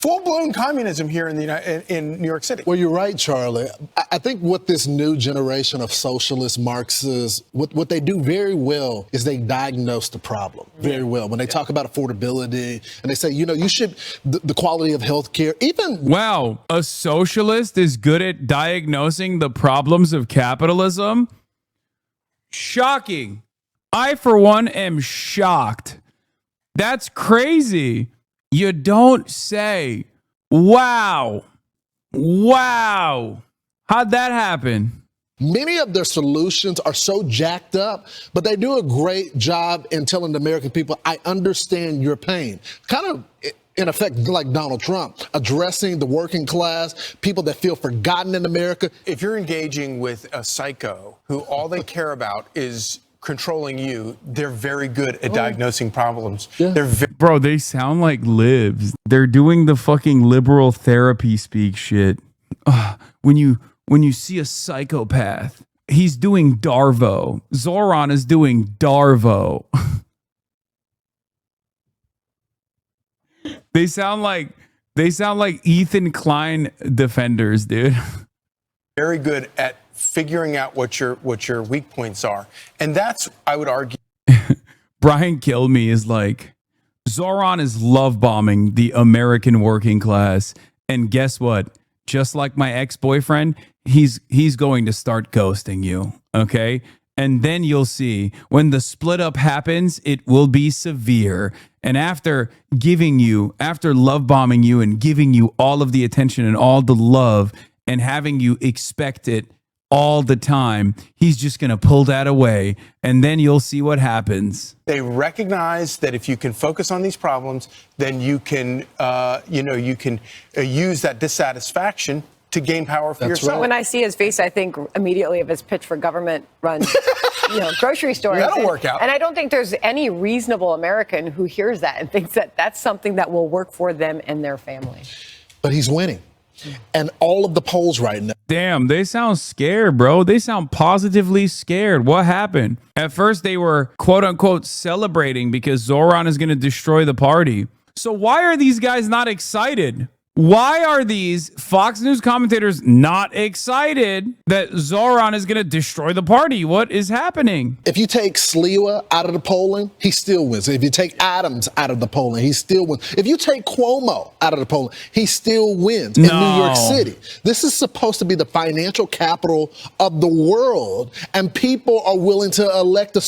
full-blown communism here in New York City. Well, you're right, Charlie. I think what this new generation of socialist Marxists, what they do very well is they diagnose the problem very well. When they talk about affordability and they say, you should, the quality of healthcare, even. Wow, a socialist is good at diagnosing the problems of capitalism? Shocking. I, for one, am shocked. That's crazy. You don't say. Wow. Wow. How'd that happen? Many of their solutions are so jacked up, but they do a great job in telling the American people, I understand your pain. Kind of, in effect, like Donald Trump, addressing the working class, people that feel forgotten in America. If you're engaging with a psycho who all they care about is controlling you, they're very good at diagnosing problems. Yeah. Bro, they sound like libs. They're doing the fucking liberal therapy speak shit. When you see a psychopath, he's doing Darvo. Zohran is doing Darvo. They sound like Ethan Klein defenders, dude. Very good at figuring out what your weak points are. And that's, I would argue. Brian Kilme is like, Zohran is love bombing the American working class. And guess what? Just like my ex-boyfriend, he's going to start ghosting you. Okay. And then you'll see when the split up happens, it will be severe. And after love bombing you and giving you all of the attention and all the love and having you expect it all the time, he's just going to pull that away, and then you'll see what happens. They recognize that if you can focus on these problems, then you can, use that dissatisfaction to gain power for yourself. Right. When I see his face, I think immediately of his pitch for government-run, grocery stores. That'll work out. And I don't think there's any reasonable American who hears that and thinks that that's something that will work for them and their family. But he's winning. And all of the polls right now. Damn, they sound scared, bro. They sound positively scared. What happened? At first, they were quote unquote celebrating because Zohran is going to destroy the party. So why are these guys not excited? Why are these Fox News commentators not excited that Zohran is going to destroy the party? What is happening? If you take Sliwa out of the polling, he still wins. If you take Adams out of the polling, he still wins. If you take Cuomo out of the polling, he still wins in New York City. This is supposed to be the financial capital of the world, and people are willing to elect a